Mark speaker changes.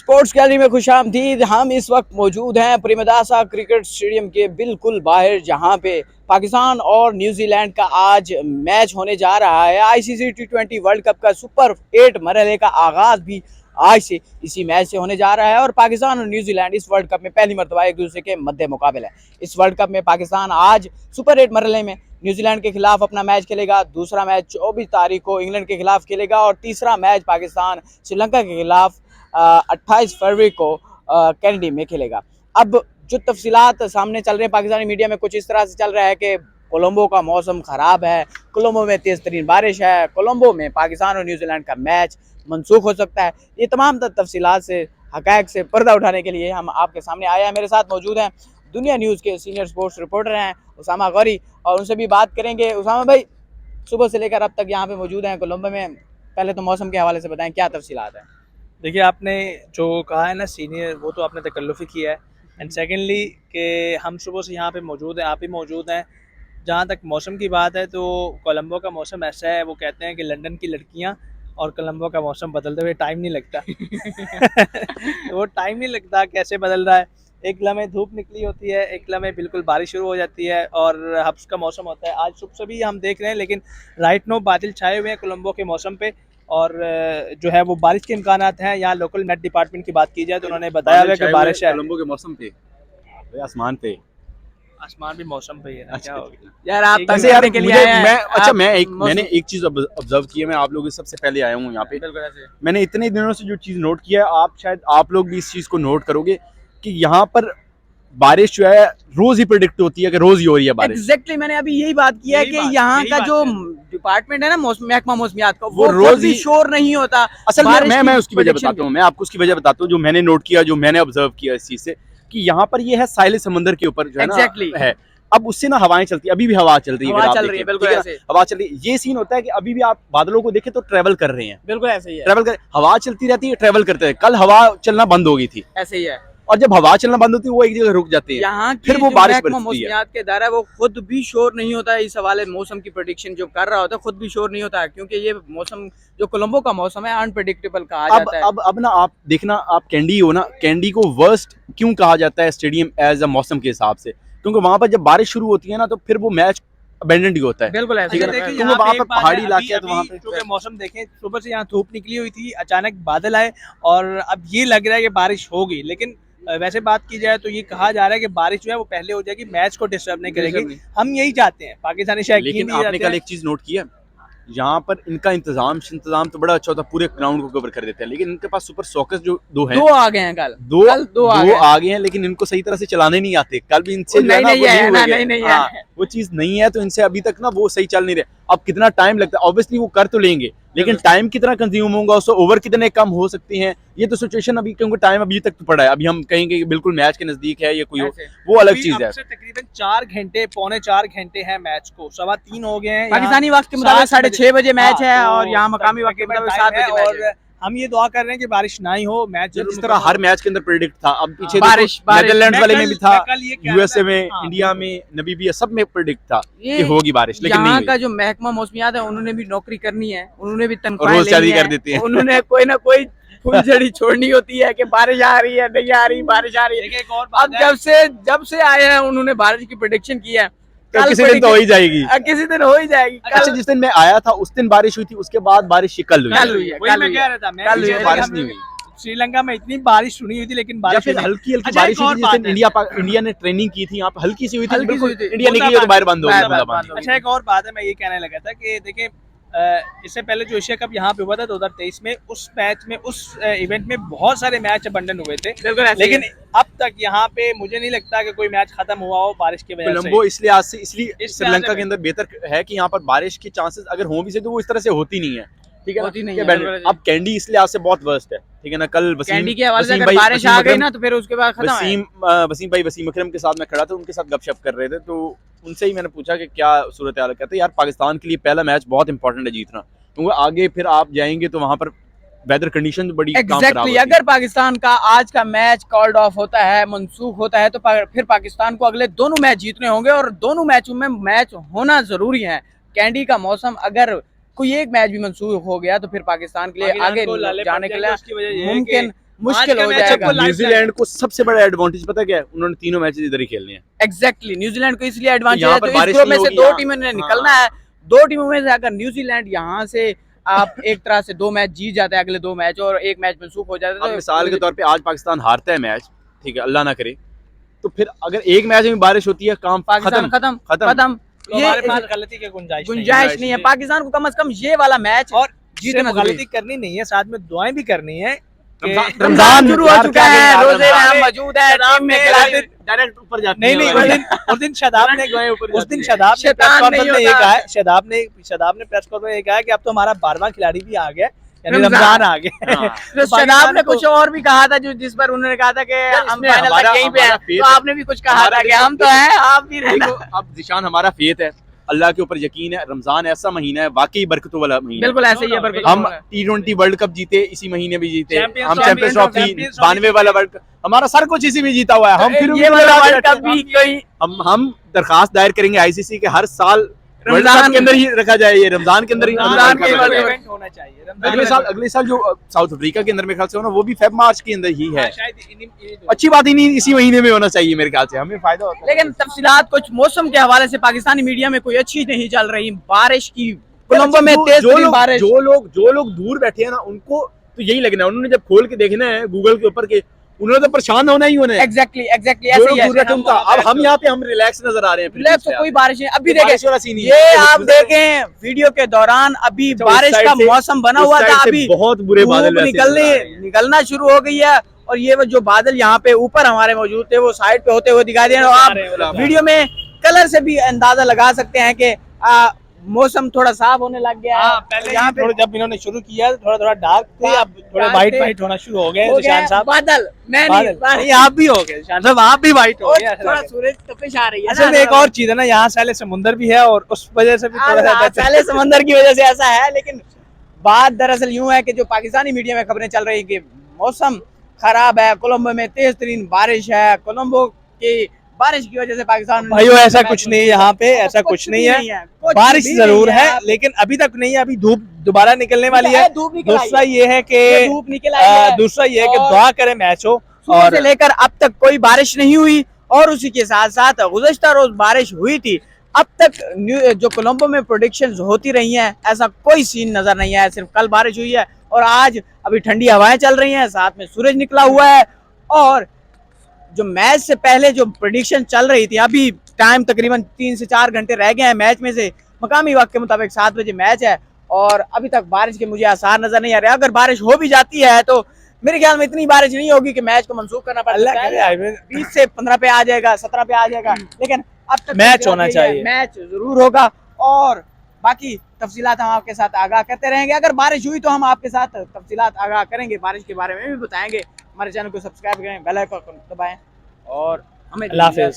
Speaker 1: Sports gallery में खुशामदीद। हम इस वक्त मौजूद हैं प्रेमदासा क्रिकेट स्टेडियम के बिल्कुल बाहर, जहां पे पाकिस्तान और न्यूजीलैंड का आज मैच होने जा रहा है। आईसीसी T20 वर्ल्ड कप का सुपर 8 मरहले का आगाज भी आज से इसी मैच से होने जा रहा है और पाकिस्तान और न्यूजीलैंड इस वर्ल्ड कप में पहली मरतबा एक दूसरे के मध्य मुकाबले है। इस वर्ल्ड कप में पाकिस्तान आज सुपर 8 मरहले में न्यूजीलैंड के खिलाफ अपना मैच खेलेगा। दूसरा मैच 24 तारीख को इंग्लैंड के खिलाफ खेलेगा और तीसरा मैच पाकिस्तान श्रीलंका के खिलाफ 28 फरवरी को कैनेडी में खेलेगा। अब जो तफसीलात सामने चल रहे हैं पाकिस्तानी मीडिया में, कुछ इस तरह से चल रहा है कि कोलंबो का मौसम ख़राब है, कोलंबो में तेज़ तरीन बारिश है, कोलंबो में पाकिस्तान और न्यूजीलैंड का मैच मनसूख हो सकता है। ये तमाम तफसीलात से हक़ाइक़ से पर्दा उठाने के लिए हम आपके सामने आए हैं। मेरे साथ मौजूद हैं दुनिया न्यूज़ के सीनियर स्पोर्ट्स रिपोर्टर हैं उसामा गौरी, और उनसे भी बात करेंगे। उसामा भाई, सुबह से लेकर अब तक यहाँ पे मौजूद हैं कोलंबो में, पहले तो मौसम के हवाले से बताएं क्या तफसीलात हैं।
Speaker 2: देखिए, आपने जो कहा है ना सीनियर, वो तो आपने तकल्लुफ़ ही किया है। एंड सेकेंडली कि हम सुबह से यहाँ पे मौजूद हैं, आप ही मौजूद हैं। जहाँ तक मौसम की बात है तो कोलंबो का मौसम ऐसा है, वो कहते हैं कि लंदन की लड़कियाँ और कोलंबो का मौसम बदलते हुए टाइम नहीं लगता। तो वो टाइम नहीं लगता, कैसे बदल रहा है। एक लम्हे धूप निकली होती है, एक लम्हे बिल्कुल बारिश शुरू हो जाती है और हब्स का मौसम होता है। आज सुबह से भी हम देख रहे हैं, लेकिन राइट नो बादल छाए हुए हैं कोलंबो के मौसम पे, और जो है वो बारिश के इम्कानात हैं। यहाँ लोकल मेट डिपार्टमेंट की बात की जाए तो उन्होंने बताया हुआ कि बारिश है
Speaker 3: कोलंबो के मौसम पे, आसमान पे,
Speaker 2: आसमान भी मौसम पे ही है।
Speaker 3: अच्छा,
Speaker 2: क्या हो गया
Speaker 1: यार आप
Speaker 3: वैसे यार
Speaker 1: के लिए आए हैं।
Speaker 3: मैंने एक चीज ऑब्जर्व की है। मैं आप लोगों से सबसे पहले आया हूँ यहाँ पे। मैंने इतने दिनों से जो चीज नोट किया है, आप लोग भी इस चीज को नोट करोगे कि यहाँ पर बारिश जो है रोज ही प्रेडिक्ट होती है कि रोज ही हो रही है बारिश।
Speaker 1: एग्जैक्टली मैंने अभी यही बात की है कि यहाँ का जो डिपार्टमेंट है ना महकमा मौसमियात का, वो रोज ही शोर नहीं होता।
Speaker 3: असल में मैं उसकी वजह बताता हूँ, मैं आपको उसकी वजह बताता हूँ जो मैंने नोट किया, जो मैंने ऑब्जर्व किया इस चीज से, कि यहाँ पर ये है साहिल समंदर के ऊपर जो है ना है। अब उससे ना हवाएं चलती है, अभी भी हवा चल रही है, हवा चल रही है। ये सीन होता है कि अभी भी आप बादलों को देखें तो ट्रेवल कर रहे हैं, बिल्कुल ऐसे ही है। ट्रेवल कर, हवा चलती रहती है, ट्रेवल करते हैं। कल हवा चलना बंद हो गई थी, ऐसे ही है। और जब हवा चलना बंद होती है वो एक जगह रुक जाती है, यहाँ फिर वो बारिश बरसती है। के दायरा वो खुद भी शोर नहीं होता है। इस हवाले मौसम की प्रेडिक्शन जो कर रहा होता है खुद भी शोर नहीं होता है, क्योंकि ये मौसम जो कोलंबो का मौसम है अनप्रेडिक्टेबल कहा जाता है। अब ना आप देखना, आप कैंडी हो ना, कैंडी को वर्स्ट क्यों कहा जाता है स्टेडियम एज अ मौसम के हिसाब से, क्योंकि वहां पर जब बारिश शुरू होती है ना तो फिर वो मैच अबेंडेंट ही होता है। बिल्कुल ऐसे ही है। तो वहाँ पर पहाड़ी इलाके है, तो वहाँ पे
Speaker 2: मौसम देखें, सुबह से यहाँ धूप निकली हुई थी, अचानक बादल आए और अब ये लग रहा है कि बारिश होगी। लेकिन वैसे बात की जाए तो ये कहा जा रहा है कि बारिश जो है वो पहले हो जाएगी, मैच को डिस्टर्ब नहीं करेगी। हम यही चाहते हैं, पाकिस्तानी शायद।
Speaker 3: लेकिन आपने कल एक चीज नोट किया, यहाँ पर इनका इंतजाम तो बड़ा अच्छा होता है, पूरे ग्राउंड को कवर कर देते हैं। लेकिन इनके पास सुपर सॉकर्स जो दो आ गए हैं, कल दो आ गए हैं, लेकिन इनको सही तरह से चलाने नहीं आते। कल भी इनसे वो चीज नहीं है, तो इनसे अभी तक ना वो सही चल नहीं रहे। अब कितना टाइम लगता है, ऑब्वियसली वो कर तो लेंगे, लेकिन टाइम कितना कंज्यूम होगा, उससे ओवर कितने कम हो सकते हैं, ये तो सिचुएशन अभी, क्योंकि टाइम अभी तक तो पड़ा है। अभी हम कहेंगे कि बिल्कुल मैच के नजदीक है, ये कोई वो अलग चीज है।
Speaker 2: तकरीबन 4 घंटे, पौने 4 घंटे है मैच को, 3:15 हो गए हैं
Speaker 1: पाकिस्तानी वक्त के मुताबिक 6:30 बजे मैच है और यहाँ मकामी वक्त के मुताबिक 7 बजे मैच है।
Speaker 2: हम ये दुआ कर रहे हैं कि बारिश ना ही हो, मैच
Speaker 3: जिस तरह हर मैच के अंदर प्रेडिक्ट था। अब पीछे बारिश नेदरलैंड्स वाले में भी था, यूएसए में, इंडिया में, नमीबिया, सब में प्रेडिक्ट था कि होगी बारिश, लेकिन
Speaker 1: यहाँ का जो महकमा मौसमियात है उन्होंने भी नौकरी करनी है, उन्होंने भी तनख्वाह जारी कर देती है, उन्होंने कोई ना कोई फुलझड़ी छोड़नी होती है कि बारिश आ रही है, नहीं आ रही, बारिश आ रही है। अब जब से आए हैं उन्होंने बारिश की प्रेडिक्शन की है,
Speaker 3: किसी दिन तो हो ही जाएगी,
Speaker 1: किसी दिन हो ही जाएगी।
Speaker 3: अच्छा, जिस दिन मैं आया था उस दिन बारिश हुई थी, उसके बाद बारिश कल हुई
Speaker 2: है। मैं कह रहा था,
Speaker 3: बारिश नहीं हुई।
Speaker 2: श्रीलंका में इतनी बारिश सुनी हुई थी, लेकिन बारिश
Speaker 3: हल्की बारिश हुई थी। जिस दिन इंडिया ने ट्रेनिंग की थी यहाँ पे, हल्की सी हुई थी, इंडिया निकली तो बाहर बंद हो गया।
Speaker 2: अच्छा, एक और बात है, मैं ये कहने लगा था कि देखिए, इससे पहले जो एशिया कप यहाँ पे हुआ था 2023 में, उस मैच में, उस इवेंट में बहुत सारे मैच अबंडन हुए थे, लेकिन अब तक यहाँ पे मुझे नहीं लगता कि कोई मैच खत्म हुआ हो बारिश की वजह से।
Speaker 3: कोलंबो इसलिए श्रीलंका के अंदर बेहतर है कि यहाँ पर बारिश के चांसेस अगर हो भी से तो वो इस तरह से होती नहीं है, ठीक है, होती नहीं है। अब कैंडी इसलिए आज से बहुत वर्स्ट है, ठीक है ना। कल
Speaker 1: कैंडी के हवाले से अगर बारिश आ गई ना तो फिर उसके बाद खत्म है।
Speaker 3: वसीम अकरम के साथ मैं खड़ा था, उनके साथ गपशप कर रहे थे, तो उनसे ही मैंने पूछा कि क्या सूरत हाल। कहते यार पाकिस्तान के लिए पहला मैच बहुत इंपॉर्टेंट है जीतना, क्योंकि आगे फिर आप जाएंगे तो वहां पर वेदर कंडीशन बड़ी
Speaker 1: एग्जैक्टली अगर पाकिस्तान का आज का मैच कॉल्ड ऑफ होता है, मनसूख होता है, तो फिर पाकिस्तान को अगले दोनों मैच जीतने होंगे और दोनों मैचों में मैच होना जरूरी है। कैंडी का मौसम अगर कोई एक मैच भी मंसूख हो गया तो फिर पाकिस्तान के लिए आगे जाने के लिए मुश्किल
Speaker 2: आज
Speaker 1: हो
Speaker 2: का मैच
Speaker 1: जाएगा।
Speaker 2: आपको
Speaker 3: न्यूजीलैंड को सबसे बड़ा एडवांटेज पता क्या है, उन्होंने तीनों मैचेस इधर ही खेलने हैं।
Speaker 1: एग्जैक्टली न्यूजीलैंड को इसलिए एडवांटेज
Speaker 3: यहाँ
Speaker 1: है,
Speaker 3: पर
Speaker 1: तो इस
Speaker 3: बारिश
Speaker 1: ग्रुप में
Speaker 3: नहीं
Speaker 1: से
Speaker 3: होगी,
Speaker 1: दो
Speaker 3: यहाँ-
Speaker 1: टीमों ने
Speaker 3: हाँ।
Speaker 1: निकलना है। दो टीमों में से अगर न्यूजीलैंड यहाँ से आप एक तरह से 2 मैच जीत जाते हैं, अगले 2 मैच, और एक मैच मनसूख हो जाता
Speaker 3: अब
Speaker 1: है,
Speaker 3: मिसाल के तौर पे आज पाकिस्तान हारता है मैच, ठीक है, अल्लाह ना करे, तो फिर अगर एक मैच में बारिश होती है, काम
Speaker 1: पाकिस्तान
Speaker 3: खत्म।
Speaker 1: खत्म।
Speaker 2: तो हमारे पास गलती की
Speaker 1: गुंजाइश नहीं है। पाकिस्तान को कम से कम ये वाला मैच
Speaker 2: और
Speaker 1: जीतना
Speaker 2: सिर्फ गलती करनी नहीं है, साथ में दुआएं भी करनी है कि
Speaker 1: रमजान शुरू हो
Speaker 3: यार,
Speaker 1: चुका
Speaker 3: क्या
Speaker 1: है,
Speaker 3: यार,
Speaker 1: रोजे में
Speaker 3: रमजान
Speaker 1: हम
Speaker 3: में
Speaker 1: मौजूद है, टीम में खिलाड़ी
Speaker 3: डायरेक्ट ऊपर जाती
Speaker 2: नहीं
Speaker 3: है।
Speaker 2: उस दिन शादाब ने
Speaker 1: शैतान
Speaker 2: प्रेस
Speaker 1: नहीं
Speaker 2: कॉन्फ्रेंस में ये
Speaker 1: होता।
Speaker 2: कहा है, शादाब ने प्रेस कॉन्फ्रेंस में ये कहा है कि अब तो हमारा 12वां खिलाड़ी भी आ गया, यानी
Speaker 1: रमजान।
Speaker 2: रमजान आ गया।
Speaker 3: हाँ।
Speaker 1: तो शनाब ने कुछ और भी कहा था, जो जिस पर उन्होंने कहा था कि हम
Speaker 3: इसमें
Speaker 1: फाइनल तक यहीं पे हैं,
Speaker 3: हमारा faith
Speaker 1: तो
Speaker 3: है।
Speaker 1: आपने भी कुछ कहा
Speaker 3: हमारा
Speaker 1: था कि
Speaker 3: देखो-
Speaker 1: हम तो हैं, आप भी रहना।
Speaker 3: देखो अब जिशान, हमारा फेथ है, अल्लाह के ऊपर यकीन है, रमजान ऐसा महीना है, वाकई बरकतों वाला महीना है।
Speaker 1: बिल्कुल ऐसे ही है। बरकत
Speaker 3: हम
Speaker 1: वाला है।
Speaker 3: T20 वर्ल्ड कप जीते, इसी महीने भी जीते,
Speaker 2: Champions
Speaker 3: हम
Speaker 2: Trophy,
Speaker 3: champions trophy
Speaker 2: Champions Trophy
Speaker 3: 92 वाला वर्ल्ड कप, हमारा सर कुछ इसी में जीता हुआ है। हम फिर
Speaker 1: ये वाला वर्ल्ड कप भी कोई
Speaker 3: हम दरखास्त दायर करेंगे आईसीसी के, हर साल वर्ल्ड
Speaker 1: रमजान
Speaker 3: कप के अंदर ही रखा जाए, ये रमजान के अंदर ही
Speaker 1: रमजान के
Speaker 3: रखा
Speaker 1: वर्ल्ड
Speaker 3: जाए।
Speaker 1: कप
Speaker 2: इवेंट होना चाहिए
Speaker 3: अगले साल जो साउथ अफ्रीका के अंदर मेरे ख्याल से होना, वो भी फेब मार्च के अंदर ही है।
Speaker 2: शायद इन्हीं
Speaker 3: अच्छी बात ही नहीं, इसी महीने में होना चाहिए मेरे ख्याल से, हमें फायदा होता है।
Speaker 1: लेकिन तफसीलात कुछ मौसम के हवाले से पाकिस्तानी मीडिया में कोई अच्छी नहीं चल रही। बारिश की कोलंबो में तेज तरीन बारिश,
Speaker 3: जो लोग दूर बैठे हैं ना, उनको तो यही लगना है, उन्होंने जब खोल के देखना है गूगल के ऊपर के, उन्होंने तो परेशान होना ही होना है।
Speaker 1: एग्जैक्टली
Speaker 3: जो
Speaker 1: ऐसे
Speaker 3: लोग
Speaker 1: ही
Speaker 3: दूर बैठे उनका, अब हम यहाँ पे हम रिलैक्स नजर आ रहे हैं।
Speaker 1: है। तो कोई बारिश नहीं अभी
Speaker 3: बारिश वाला
Speaker 1: देखें,
Speaker 3: सीन ही
Speaker 1: ये
Speaker 3: है।
Speaker 1: आप देखें वीडियो के दौरान अभी
Speaker 3: अच्छा, उस
Speaker 1: बारिश
Speaker 3: साइड
Speaker 1: का
Speaker 3: से-
Speaker 1: मौसम बना
Speaker 3: उस
Speaker 1: हुआ
Speaker 3: साइड
Speaker 1: था,
Speaker 3: से
Speaker 1: अभी
Speaker 3: बहुत बुरे बादल
Speaker 1: धूप
Speaker 3: वैसे नजर आ रहे हैं।
Speaker 1: निकलना शुरू हो गई है, और ये वो जो बादल यहाँ पे ऊपर हमारे मौजूद थे, वो साइड पे होते हुए दिखाई दे रहे हैं। और आप वीडियो में कलर से भी अंदाजा लगा सकते हैं कि मौसम थोड़ा साफ होने लग गया है।
Speaker 2: पहले
Speaker 1: यहाँ पे
Speaker 2: थोड़ा जब इन्होंने शुरू किया थोड़ा डार्क थे, अब थोड़े
Speaker 1: dark
Speaker 2: वाइट
Speaker 1: थे।
Speaker 2: वाइट होना शुरू हो गए
Speaker 1: हो
Speaker 2: निशान
Speaker 1: गया
Speaker 2: साहब।
Speaker 1: बादल, मैं
Speaker 2: बादल
Speaker 1: नहीं बारिश।
Speaker 2: नहीं, आप भी हो गए निशान साहब, आप भी वाइट हो
Speaker 1: और
Speaker 2: गए ऐसा
Speaker 1: थोड़ा
Speaker 2: लग रहा है।
Speaker 1: सूरज तपिश आ रही है
Speaker 2: असल
Speaker 1: ना,
Speaker 2: में एक और चीज है ना, यहाँ साले समुंदर भी है और उस वजह से भी थोड़ा सा
Speaker 1: साले समंदर की वजह से ऐसा है। लेकिन बात दरअसल यूं है कि जो पाकिस्तानी मीडिया में खबरें चल रही कि मौसम खराब है, कोलंबो में तेज तरीन बारिश है, कोलंबो की बारिश की वजह से पाकिस्तान
Speaker 2: भाइयों ऐसा कुछ नहीं है यहाँ पे, ऐसा कुछ नहीं है। बारिश जरूर है लेकिन अभी तक नहीं है, अभी धूप दोबारा निकलने वाली है।
Speaker 1: धूप निकल आई है।
Speaker 2: दूसरा ये है कि
Speaker 1: धूप निकल आई है।
Speaker 2: दूसरा ये है कि
Speaker 1: और
Speaker 2: दुआ करें मैच हो,
Speaker 1: सुबह
Speaker 2: और
Speaker 1: से लेकर अब तक कोई बारिश नहीं हुई, और उसी के साथ साथ गुज़श्ता रोज बारिश हुई थी। अब तक जो कोलंबो में प्रोडिक्शंस होती रही हैं, ऐसा कोई सीन नजर नहीं आया। सिर्फ कल बारिश हुई है और आज अभी ठंडी हवाएं चल रही हैं, साथ में सूरज निकला हुआ है। और जो मैच से पहले जो प्रेडिक्शन चल रही थी, अभी टाइम तकरीबन 3 से 4 घंटे रह गए हैं मैच में से। मकामी वक्त के मुताबिक 7 बजे मैच है और अभी तक बारिश के मुझे आसार नजर नहीं आ रहे। अगर बारिश हो भी जाती है तो मेरे ख्याल में इतनी बारिश नहीं होगी कि मैच को मंसूख करना पड़
Speaker 2: अल्लाह
Speaker 1: सकता
Speaker 2: करे
Speaker 1: है। 20 से 15 पे आ जाएगा, 17 पे आ जाएगा, लेकिन अब तक
Speaker 2: मैच होना चाहिए।
Speaker 1: मैच जरूर होगा और बाकी तफसीलात हम आपके साथ आगाह करते रहेंगे। अगर बारिश हुई तो हम आपके साथ तफसीलात आगाह करेंगे, बारिश के बारे में भी बताएंगे। हमारे चैनल को सब्सक्राइब करें, बेल आइकन दबाएं और हमें
Speaker 2: अल्लाह हाफिज़।